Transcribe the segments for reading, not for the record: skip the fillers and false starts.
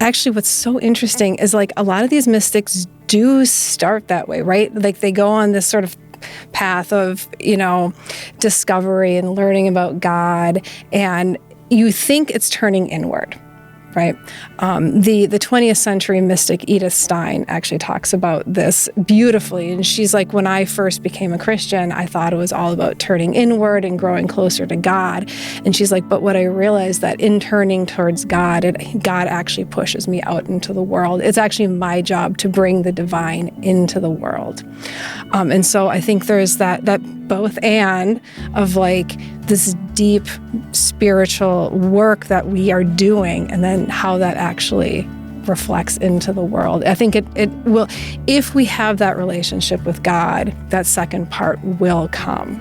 actually what's so interesting is like a lot of these mystics do start that way, right? Like they go on this sort of path of, discovery and learning about God, and you think it's turning inward, right? The 20th century mystic Edith Stein actually talks about this beautifully. And she's like, when I first became a Christian, I thought it was all about turning inward and growing closer to God. And she's like, but what I realized that in turning towards God, God actually pushes me out into the world. It's actually my job to bring the divine into the world. And so I think there's that both and of like this deep spiritual work that we are doing, and then how that actually reflects into the world. I think it will, if we have that relationship with God, that second part will come.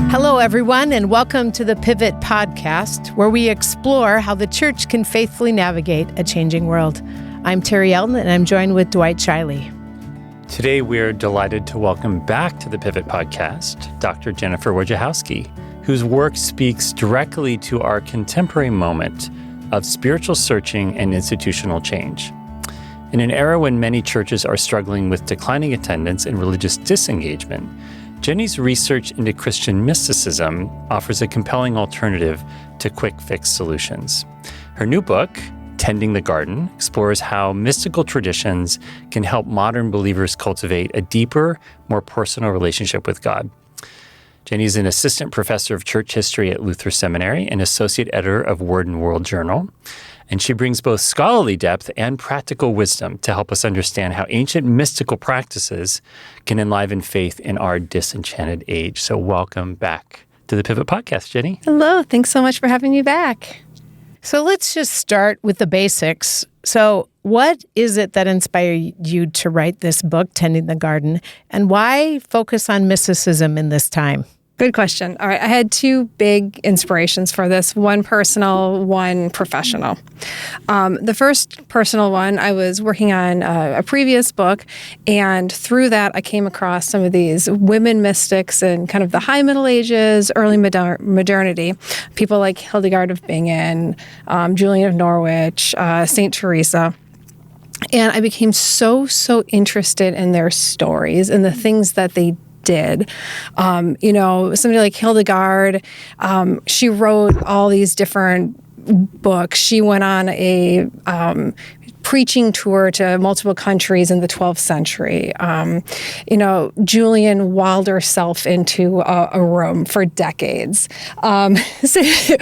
Hello, everyone, and welcome to the Pivot Podcast, where we explore how the church can faithfully navigate a changing world. I'm Terri, Elton, and I'm joined with Dwight, Zscheile. Today, we're delighted to welcome back to the Pivot Podcast Dr. Jennifer Wojciechowski, whose work speaks directly to our contemporary moment of spiritual searching and institutional change. In an era when many churches are struggling with declining attendance and religious disengagement, Jenny's research into Christian mysticism offers a compelling alternative to quick-fix solutions. Her new book, Tending the Garden, explores how mystical traditions can help modern believers cultivate a deeper, more personal relationship with God. Jenny is an assistant professor of church history at Luther Seminary and associate editor of Word and World Journal. And she brings both scholarly depth and practical wisdom to help us understand how ancient mystical practices can enliven faith in our disenchanted age. So welcome back to the Pivot Podcast, Jenny. Hello. Thanks so much for having me back. So let's just start with the basics. So what is it that inspired you to write this book, Tending the Garden, and why focus on mysticism in this time? Good question. All right. I had two big inspirations for this, one personal, one professional. The first personal one, I was working on a previous book, and through that, I came across some of these women mystics in kind of the high Middle Ages, early modernity, people like Hildegard of Bingen, Julian of Norwich, St. Teresa. And I became so interested in their stories and the things that they did. Somebody like Hildegard, she wrote all these different books. She went on a preaching tour to multiple countries in the 12th century. Julian walled herself into a room for decades. St.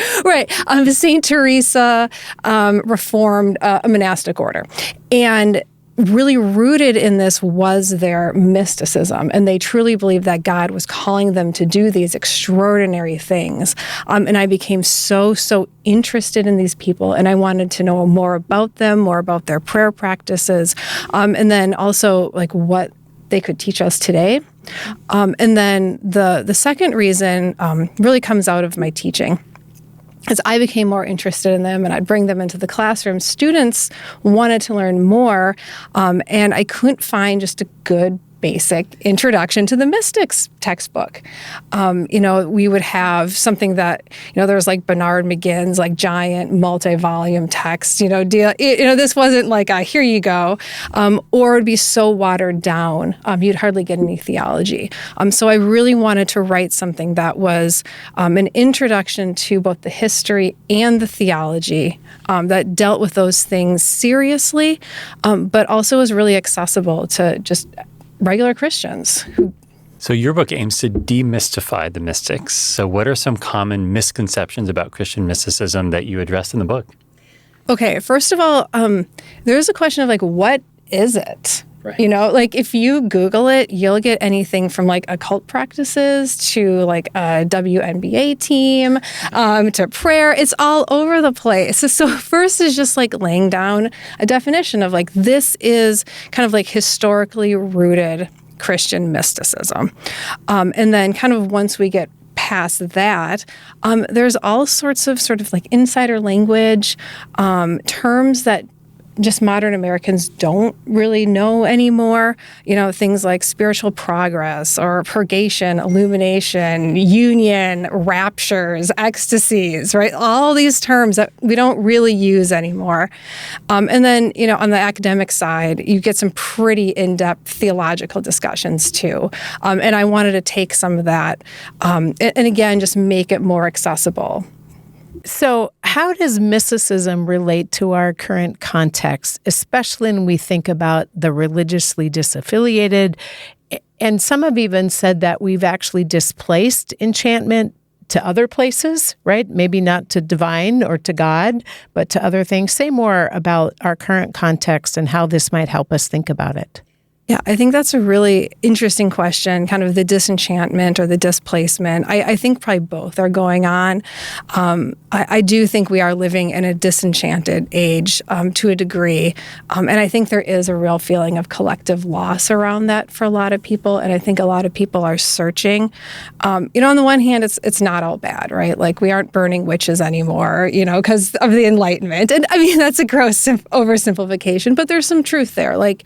Teresa reformed a monastic order. And really rooted in this was their mysticism, and they truly believed that God was calling them to do these extraordinary things. And I became so interested in these people, and I wanted to know more about them, more about their prayer practices, and then also like what they could teach us today. And then the second reason really comes out of my teaching. As I became more interested in them and I'd bring them into the classroom, students wanted to learn more, and I couldn't find just a good basic introduction to the mystics textbook. We would have something that, there's like Bernard McGinn's like giant multi-volume text, this wasn't like a here you go, or it'd be so watered down, you'd hardly get any theology. So I really wanted to write something that was an introduction to both the history and the theology that dealt with those things seriously, but also was really accessible to just regular Christians. So your book aims to demystify the mystics. So what are some common misconceptions about Christian mysticism that you address in the book? Okay, first of all, there's a question of like, what is it? Right. If you Google it, you'll get anything from like occult practices to like a WNBA team, to prayer. It's all over the place. So first is just like laying down a definition of like, this is kind of like historically rooted Christian mysticism. And then kind of once we get past that, there's all sorts of sort of like insider language, terms that just modern Americans don't really know anymore. Things like spiritual progress or purgation, illumination, union, raptures, ecstasies, right? All these terms that we don't really use anymore. And then, on the academic side, you get some pretty in-depth theological discussions too. And I wanted to take some of that and again, just make it more accessible. So how does mysticism relate to our current context, especially when we think about the religiously disaffiliated? And some have even said that we've actually displaced enchantment to other places, right? Maybe not to divine or to God, but to other things. Say more about our current context and how this might help us think about it. Yeah, I think that's a really interesting question, kind of the disenchantment or the displacement. I think probably both are going on. I do think we are living in a disenchanted age to a degree. And I think there is a real feeling of collective loss around that for a lot of people. And I think a lot of people are searching. On the one hand, it's not all bad, right? Like we aren't burning witches anymore, because of the Enlightenment. And I mean, that's a gross oversimplification, but there's some truth there. Like,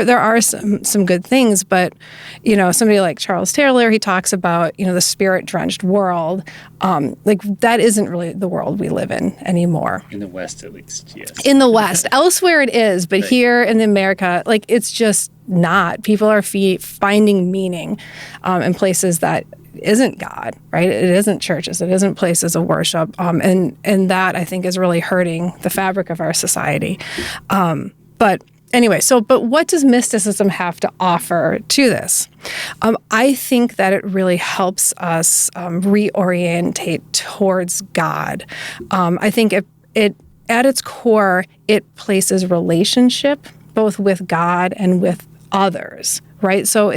there are some good things, but, somebody like Charles Taylor, he talks about, the spirit-drenched world. Like that isn't really the world we live in anymore. In the West, at least, yes. In the West. Elsewhere it is, but right. Here in America, like it's just not. People are finding meaning in places that isn't God, right? It isn't churches. It isn't places of worship. And that, I think, is really hurting the fabric of our society. Anyway, but what does mysticism have to offer to this? I think that it really helps us reorientate towards God. I think it at its core, it places relationship both with God and with others, right? So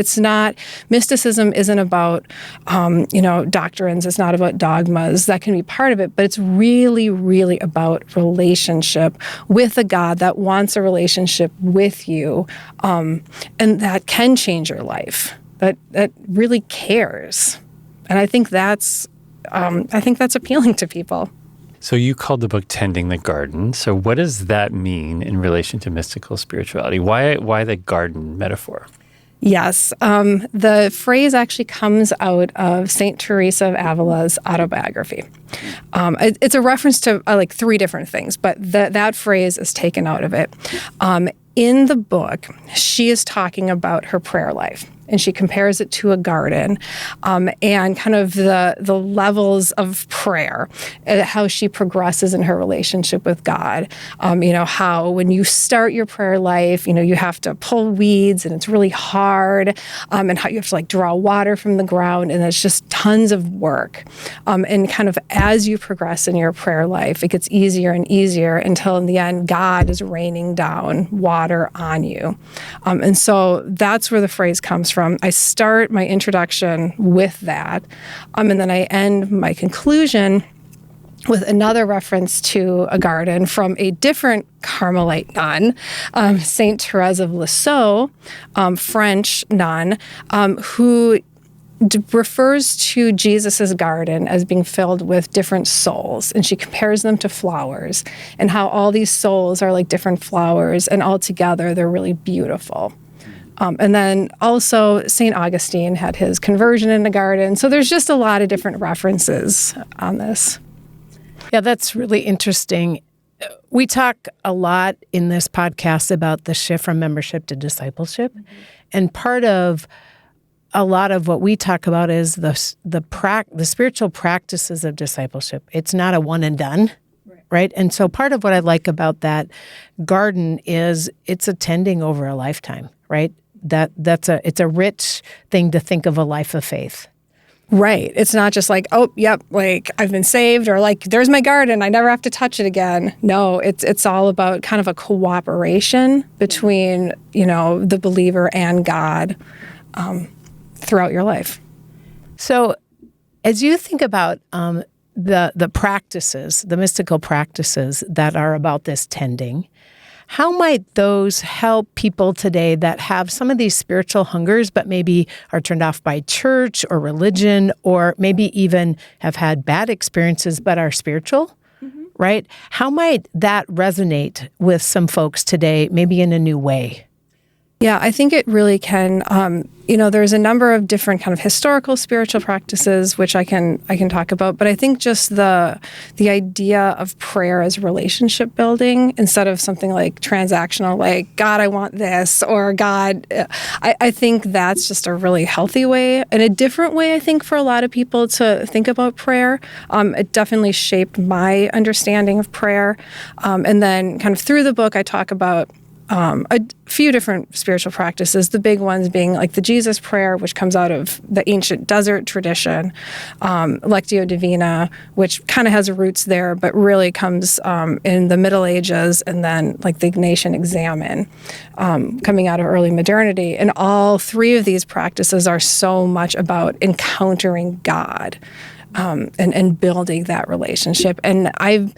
mysticism isn't about, doctrines. It's not about dogmas. That can be part of it, but it's really, really about relationship with a God that wants a relationship with you, and that can change your life, that really cares. And I think that's appealing to people. So you called the book Tending the Garden. So what does that mean in relation to mystical spirituality? Why the garden metaphor? Yes. The phrase actually comes out of St. Teresa of Avila's autobiography. It's a reference to like three different things, but that phrase is taken out of it. In the book, she is talking about her prayer life. And she compares it to a garden and kind of the levels of prayer, how she progresses in her relationship with God. How when you start your prayer life, you have to pull weeds and it's really hard, and how you have to draw water from the ground, and it's just tons of work. And kind of as you progress in your prayer life, it gets easier and easier until in the end, God is raining down water on you. And so that's where the phrase comes from. I start my introduction with that, and then I end my conclusion with another reference to a garden from a different Carmelite nun, Saint Thérèse of Lisieux, French nun, who refers to Jesus's garden as being filled with different souls, and she compares them to flowers, and how all these souls are like different flowers, and all together they're really beautiful. And then also St. Augustine had his conversion in the garden. So there's just a lot of different references on this. Yeah, that's really interesting. We talk a lot in this podcast about the shift from membership to discipleship. Mm-hmm. And part of a lot of what we talk about is the spiritual practices of discipleship. It's not a one and done. Right. And so part of what I like about that garden is it's attending over a lifetime, right? It's a rich thing to think of a life of faith. Right. It's not just like, oh, yep, like I've been saved, or like there's my garden, I never have to touch it again. No, it's all about kind of a cooperation between, the believer and God throughout your life. So as you think about the practices, the mystical practices that are about this tending, how might those help people today that have some of these spiritual hungers, but maybe are turned off by church or religion, or maybe even have had bad experiences but are spiritual, mm-hmm. right? How might that resonate with some folks today, maybe in a new way? Yeah, I think it really can. There's a number of different kind of historical spiritual practices, which I can talk about. But I think just the idea of prayer as relationship building instead of something like transactional, like God, I want this, or God, I think that's just a really healthy way and a different way, I think, for a lot of people to think about prayer. It definitely shaped my understanding of prayer. And then kind of through the book, I talk about a few different spiritual practices, the big ones being like the Jesus prayer, which comes out of the ancient desert tradition, Lectio Divina, which kind of has roots there, but really comes in the Middle Ages, and then like the Ignatian Examen coming out of early modernity. And all three of these practices are so much about encountering God. And building that relationship. And I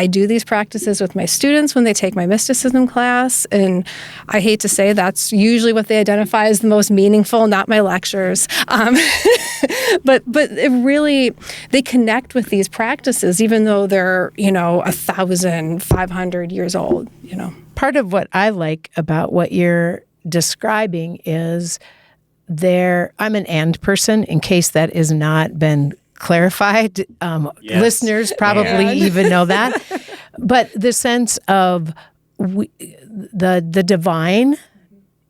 do these practices with my students when they take my mysticism class. And I hate to say that's usually what they identify as the most meaningful, not my lectures. But it really, they connect with these practices, even though they're, 1,500 years old, Part of what I like about what you're describing is I'm an and person, in case that has not been clarified. Yes. Listeners probably even know that. But the sense of the divine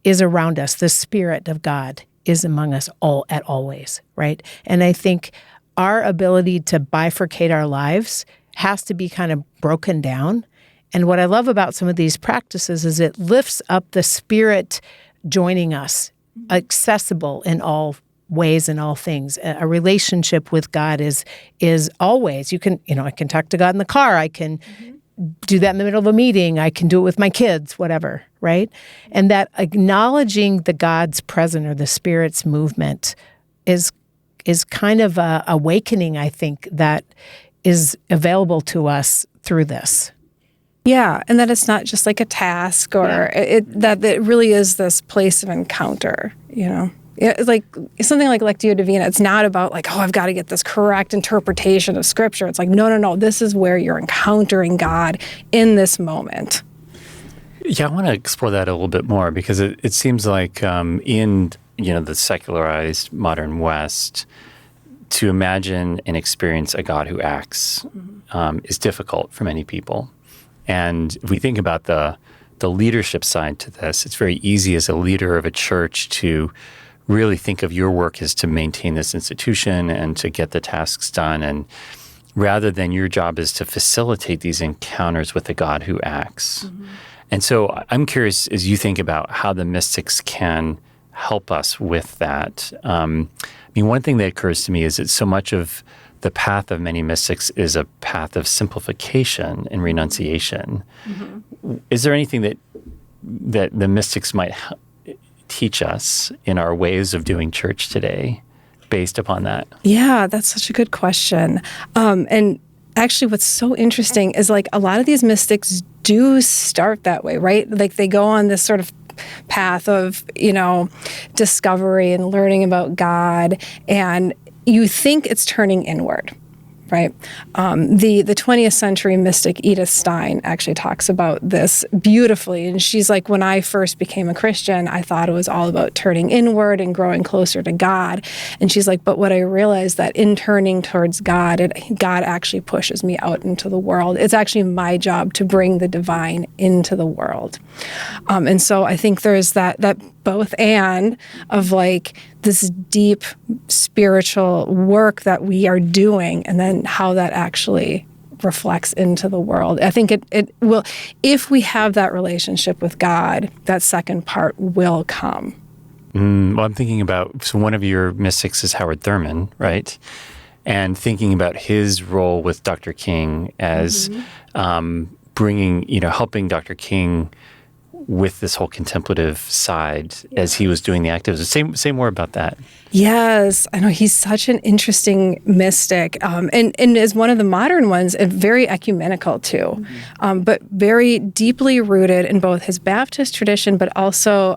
is around us. The Spirit of God is among us always, right? And I think our ability to bifurcate our lives has to be kind of broken down. And what I love about some of these practices is it lifts up the Spirit joining us, accessible in all ways and all things. A relationship with God is always, I can talk to God in the car. I can do that in the middle of a meeting. I can do it with my kids, whatever, right? And that acknowledging the God's present or the Spirit's movement is kind of a awakening, I think, that is available to us through this. Yeah, and that it's not just like a task or that it really is this place of encounter, It's like something like Lectio Divina. It's not about like, I've got to get this correct interpretation of Scripture. It's like, no. This is where you're encountering God in this moment. Yeah, I want to explore that a little bit more because it seems like in the secularized modern West, to imagine and experience a God who acts is difficult for many people. And if we think about the leadership side to this, it's very easy as a leader of a church to really think of your work as to maintain this institution and to get the tasks done. And rather than your job is to facilitate these encounters with the God who acts. Mm-hmm. And so I'm curious, as you think about how the mystics can help us with that. One thing that occurs to me is that so much of the path of many mystics is a path of simplification and renunciation. Mm-hmm. Is there anything that the mystics might teach us in our ways of doing church today based upon that? Yeah, that's such a good question. And actually what's so interesting is like a lot of these mystics do start that way, right? Like they go on this sort of path of, discovery and learning about God, and you think it's turning inward. Right. The 20th century mystic Edith Stein actually talks about this beautifully. And she's like, when I first became a Christian, I thought it was all about turning inward and growing closer to God. And she's like, but what I realized that in turning towards God, God actually pushes me out into the world. It's actually my job to bring the divine into the world. And so I think there's that both and of like this deep spiritual work that we are doing, and then how that actually reflects into the world. I think it will, if we have that relationship with God, that second part will come. Well, I'm thinking about, so one of your mystics is Howard Thurman, right? And thinking about his role with Dr. King as bringing, helping Dr. King with this whole contemplative side as he was doing the activism. Say more about that. Yes, I know he's such an interesting mystic, and is one of the modern ones, and very ecumenical too, but very deeply rooted in both his Baptist tradition, but also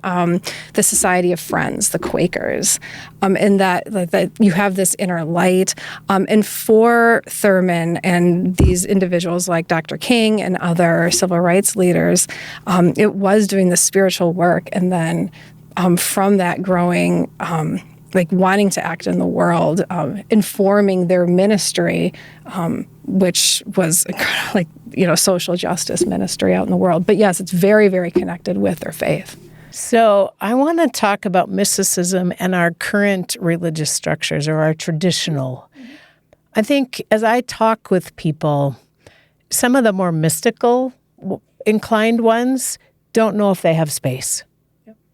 the Society of Friends, the Quakers, and that you have this inner light. And for Thurman and these individuals like Dr. King and other civil rights leaders, it was doing the spiritual work, and then from that growing. Wanting to act in the world, informing their ministry, which was social justice ministry out in the world. But yes, it's very, very connected with their faith. So I want to talk about mysticism and our current religious structures, or our traditional. I think as I talk with people, some of the more mystical inclined ones don't know if they have space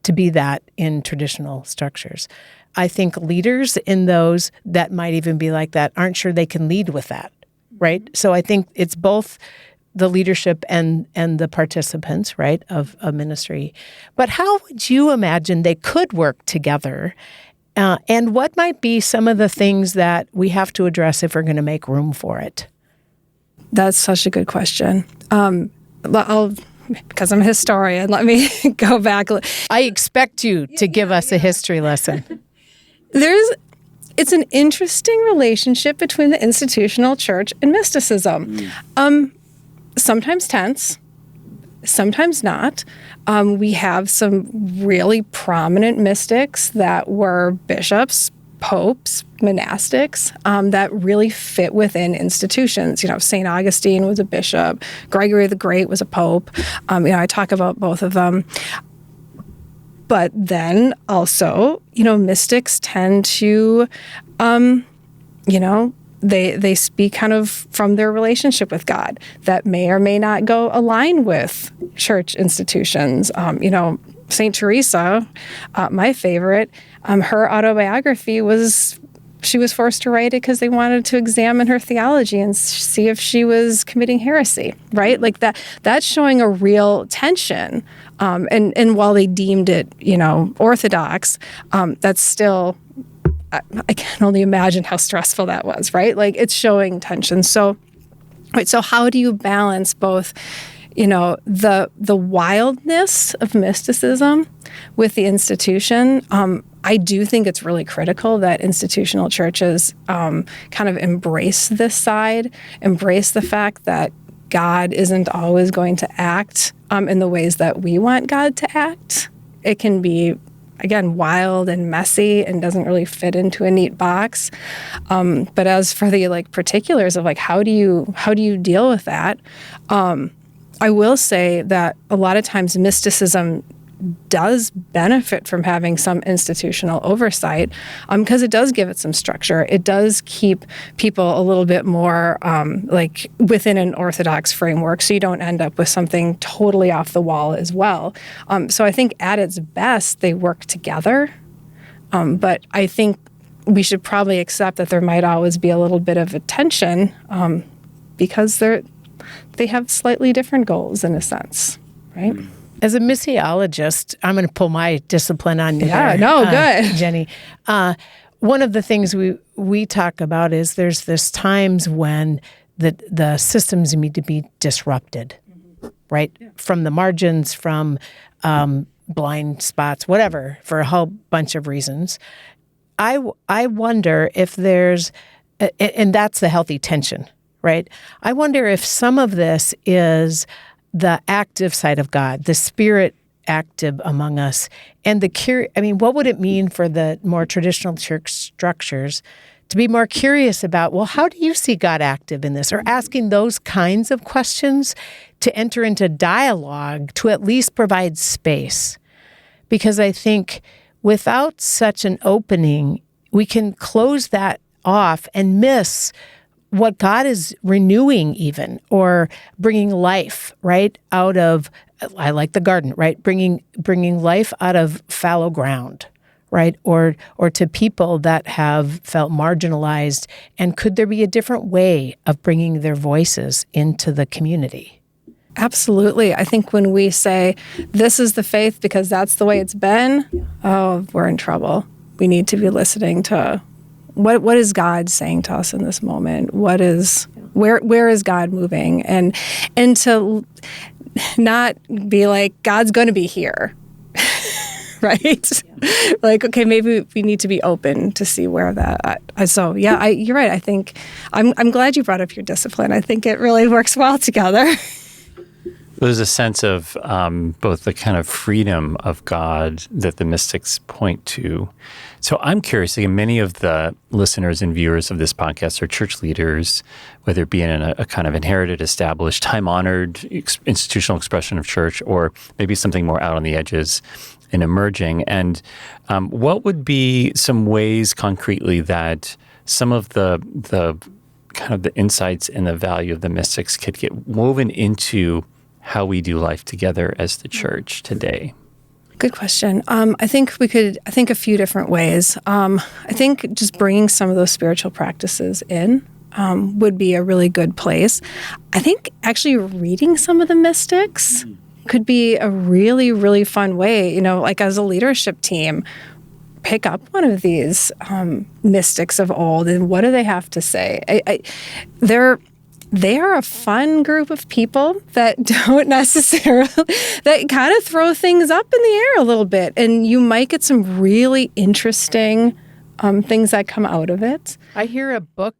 to be that in traditional structures. I think leaders in those that might even be like that aren't sure they can lead with that, right? So I think it's both the leadership and the participants, right, of a ministry. But how would you imagine they could work together? And what might be some of the things that we have to address if we're going to make room for it? That's such a good question. Because I'm a historian, let me go back. I expect you to give us a history lesson. It's an interesting relationship between the institutional church and mysticism. Sometimes tense, sometimes not. We have some really prominent mystics that were bishops, popes, monastics, that really fit within institutions. St. Augustine was a bishop. Gregory the Great was a pope. I talk about both of them. But then also, mystics tend to, they speak kind of from their relationship with God that may or may not go align with church institutions. St. Teresa, my favorite, her autobiography she was forced to write it because they wanted to examine her theology and see if she was committing heresy, right? Like that's showing a real tension. And while they deemed it, orthodox, that's still, I can only imagine how stressful that was, right? Like it's showing tension. So how do you balance both, the wildness of mysticism with the institution? I do think it's really critical that institutional churches kind of embrace this side, embrace the fact that God isn't always going to act in the ways that we want God to act. It can be, again, wild and messy and doesn't really fit into a neat box. But as for the particulars of how do you deal with that? I will say that a lot of times mysticism does benefit from having some institutional oversight because it does give it some structure. It does keep people a little bit more within an orthodox framework, so you don't end up with something totally off the wall as well. So I think at its best, they work together. But I think we should probably accept that there might always be a little bit of a tension because they have slightly different goals in a sense, right? As a missiologist, I'm going to pull my discipline on you. Yeah, good. Jenny. One of the things we talk about is there's this times when the systems need to be disrupted, right? Yeah. From the margins, from blind spots, whatever, for a whole bunch of reasons. I wonder if there's, and that's the healthy tension, right? I wonder if some of this is the active side of God, the Spirit active among us, and what would it mean for the more traditional church structures to be more curious about, well, how do you see God active in this? Or asking those kinds of questions to enter into dialogue to at least provide space. Because I think without such an opening, we can close that off and miss what God is renewing even, or bringing life, right, out of, I like the garden, right, bringing life out of fallow ground, right, or to people that have felt marginalized. And could there be a different way of bringing their voices into the community? Absolutely. I think when we say this is the faith because that's the way it's been, oh, we're in trouble. We need to be listening to what is God saying to us in this moment? Where is God moving? And to not be like, God's going to be here. Right? Yeah. Like, okay, maybe we need to be open to see where that. You're right. I think I'm glad you brought up your discipline. I think it really works well together. There's a sense of both the kind of freedom of God that the mystics point to. So I'm curious, again, many of the listeners and viewers of this podcast are church leaders, whether it be in a kind of inherited, established, time-honored institutional expression of church, or maybe something more out on the edges and emerging. And what would be some ways concretely that some of the kind of the insights and the value of the mystics could get woven into how we do life together as the church today? Good question. I think a few different ways. I think just bringing some of those spiritual practices in would be a really good place. I think actually reading some of the mystics could be a really, really fun way, like as a leadership team, pick up one of these mystics of old and what do they have to say? They are a fun group of people that don't necessarily, that kind of throw things up in the air a little bit. And you might get some really interesting things that come out of it. I hear a book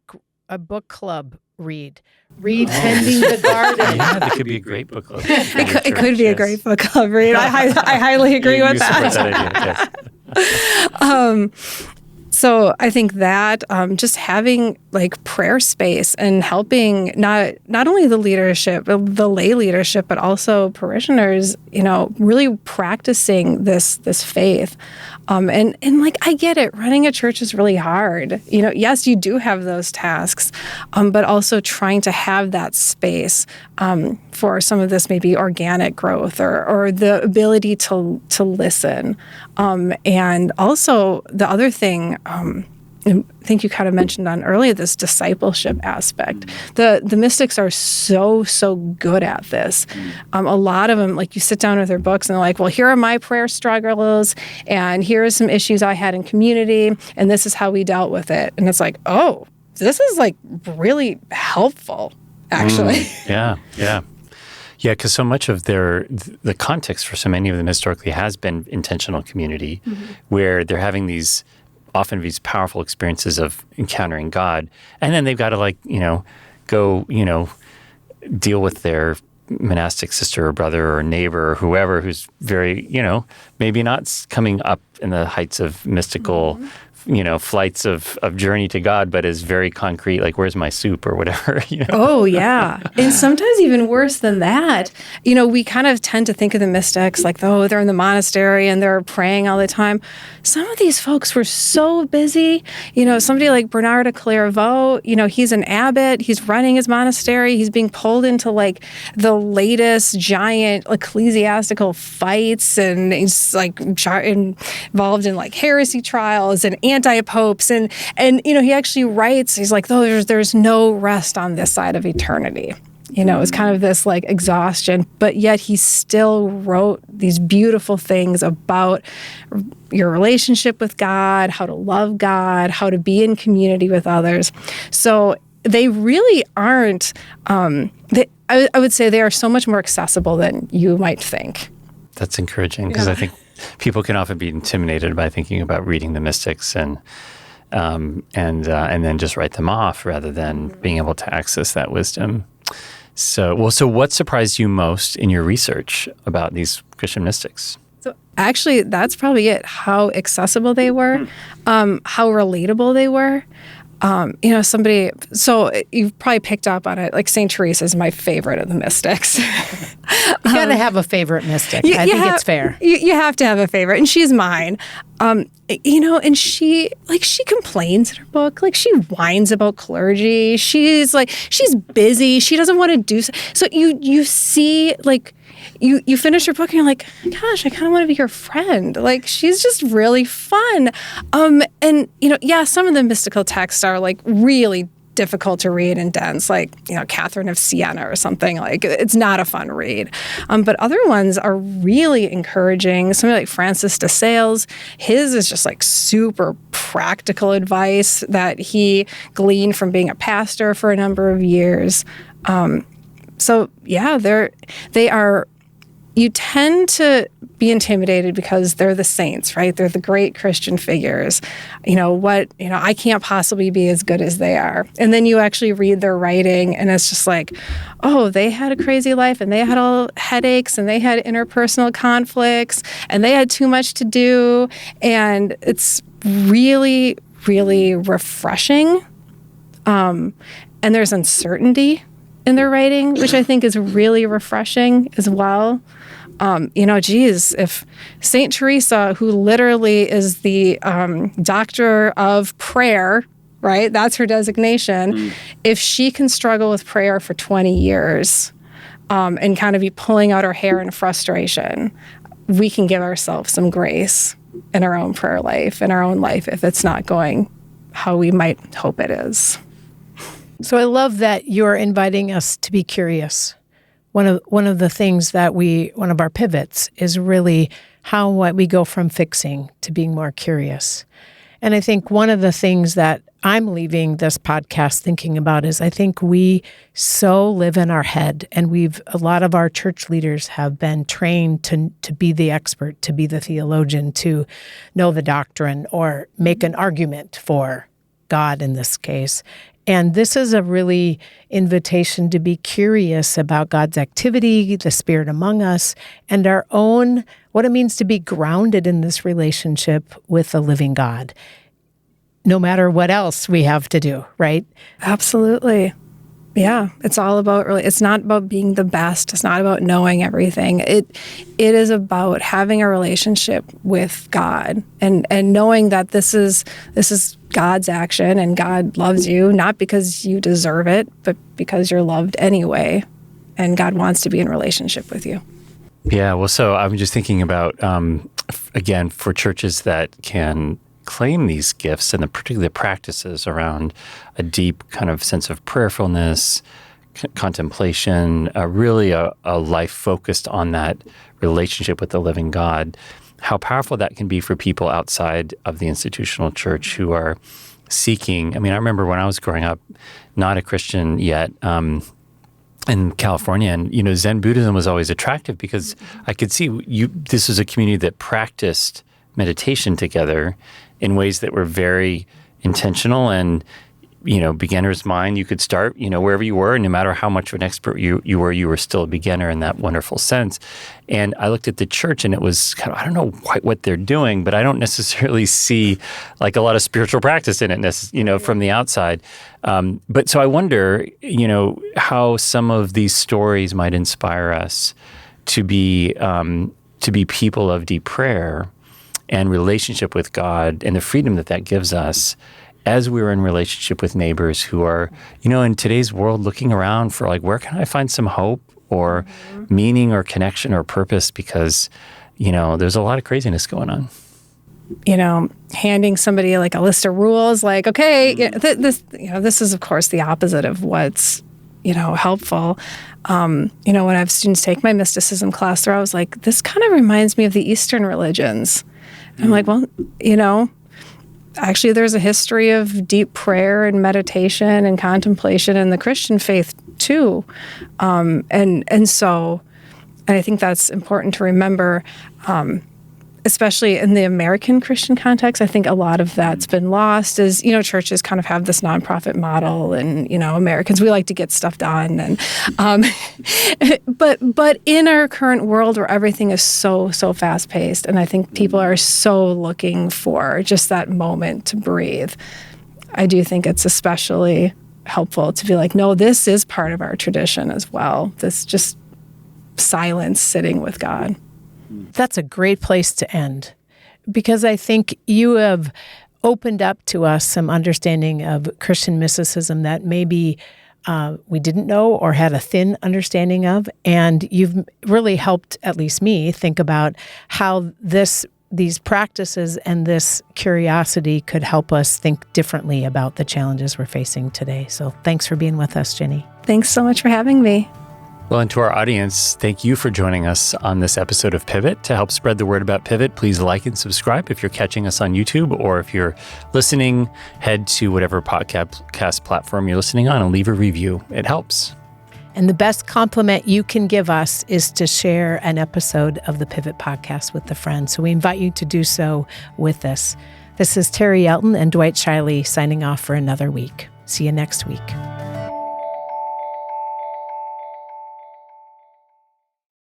club read Tending the Garden. Yeah, that could be a great book club. It could be a great book club read. I highly agree with that. That idea, yes. So I think that just having like prayer space and helping not only the leadership, the lay leadership, but also parishioners, really practicing this faith. And like, I get it. Running a church is really hard. Yes, you do have those tasks, but also trying to have that space for some of this maybe organic growth or the ability to listen. And also the other thing, I think you kind of mentioned on earlier, this discipleship aspect. The mystics are so good at this. A lot of them, like you sit down with their books and they're like, well, here are my prayer struggles and here are some issues I had in community and this is how we dealt with it. And it's like, oh, this is like really helpful, actually. Yeah, because so much of the context for so many of them historically has been intentional community, where they're having often these powerful experiences of encountering God, and then they've got to go deal with their monastic sister or brother or neighbor or whoever who's very maybe not coming up in the heights of mystical flights of journey to God, but is very concrete, like, where's my soup or whatever. Oh, yeah. And sometimes even worse than that, we kind of tend to think of the mystics like, oh, they're in the monastery and they're praying all the time. Some of these folks were so busy. Somebody like Bernard of Clairvaux, he's an abbot, he's running his monastery, he's being pulled into like the latest giant ecclesiastical fights, and he's like involved in like heresy trials and anti-popes, and he actually writes, he's like, oh, there's no rest on this side of eternity. It's kind of this like exhaustion, but yet he still wrote these beautiful things about your relationship with God, how to love God, how to be in community with others. So they really aren't, I would say they are so much more accessible than you might think. That's encouraging, because I think people can often be intimidated by thinking about reading the mystics and then just write them off rather than being able to access that wisdom. So what surprised you most in your research about these Christian mystics? So actually, that's probably it. How accessible they were, how relatable they were. So you've probably picked up on it, like St. Teresa is my favorite of the mystics. You got to have a favorite mystic. I think it's fair. You have to have a favorite, and she's mine. And she complains in her book, like she whines about clergy. She's busy. She doesn't want to do so. You see, like, you finish her book and you're like, gosh, I kind of want to be her friend. Like, she's just really fun. And some of the mystical texts are like really difficult to read and dense, like, Catherine of Siena or something. Like, it's not a fun read. But other ones are really encouraging. Somebody like Francis de Sales, his is just like super practical advice that he gleaned from being a pastor for a number of years. So yeah, they are. You tend to be intimidated because they're the saints, right? They're the great Christian figures. I can't possibly be as good as they are. And then you actually read their writing and it's just like, oh, they had a crazy life and they had all headaches and they had interpersonal conflicts and they had too much to do. And it's really, really refreshing. And there's uncertainty in their writing, which I think is really refreshing as well. If Saint Teresa, who literally is the doctor of prayer, right? That's her designation. If she can struggle with prayer for 20 years and kind of be pulling out her hair in frustration, we can give ourselves some grace in our own prayer life, in our own life, if it's not going how we might hope it is. So I love that you're inviting us to be curious. One of the things that one of our pivots is really how we go from fixing to being more curious. And I think one of the things that I'm leaving this podcast thinking about is I think we so live in our head, and a lot of our church leaders have been trained to be the expert, to be the theologian, to know the doctrine or make an argument for God in this case. And this is a really invitation to be curious about God's activity, the Spirit among us, and our own, what it means to be grounded in this relationship with the living God, no matter what else we have to do, right? Absolutely. Yeah, it's all about it's not about being the best. It's not about knowing everything. It is about having a relationship with God and knowing that this is God's action and God loves you, not because you deserve it, but because you're loved anyway. And God wants to be in relationship with you. Yeah, well, so I'm just thinking about, again, for churches that can claim these gifts and particularly the practices around a deep kind of sense of prayerfulness, contemplation, really a life focused on that relationship with the living God, how powerful that can be for people outside of the institutional church who are seeking. I mean, I remember when I was growing up, not a Christian yet, in California, and Zen Buddhism was always attractive because I could see this was a community that practiced meditation together in ways that were very intentional and, beginner's mind. You could start, wherever you were, and no matter how much of an expert you were still a beginner in that wonderful sense. And I looked at the church and it was kind of, I don't know quite what they're doing, but I don't necessarily see like a lot of spiritual practice in it, from the outside. But so I wonder, how some of these stories might inspire us to be people of deep prayer and relationship with God and the freedom that gives us as we're in relationship with neighbors who are, in today's world looking around for like, where can I find some hope or meaning or connection or purpose? Because, there's a lot of craziness going on. Handing somebody like a list of rules, like, okay, this is of course the opposite of what's, helpful. When I have students take my mysticism class, I was like, this kind of reminds me of the Eastern religions. I'm like, well, actually there's a history of deep prayer and meditation and contemplation in the Christian faith too. And so I think that's important to remember, especially in the American Christian context. I think a lot of that's been lost as, churches kind of have this nonprofit model and, Americans, we like to get stuff done. And, but in our current world where everything is so fast paced, and I think people are so looking for just that moment to breathe, I do think it's especially helpful to be like, no, this is part of our tradition as well. This just silence sitting with God. That's a great place to end, because I think you have opened up to us some understanding of Christian mysticism that maybe we didn't know or had a thin understanding of. And you've really helped, at least me, think about how this these practices and this curiosity could help us think differently about the challenges we're facing today. So thanks for being with us, Jenny. Thanks so much for having me. Well, and to our audience, thank you for joining us on this episode of Pivot. To help spread the word about Pivot, please like and subscribe if you're catching us on YouTube, or if you're listening, head to whatever podcast platform you're listening on and leave a review. It helps. And the best compliment you can give us is to share an episode of the Pivot podcast with a friend. So we invite you to do so with us. This is Terri Elton and Dwight Zscheile signing off for another week. See you next week.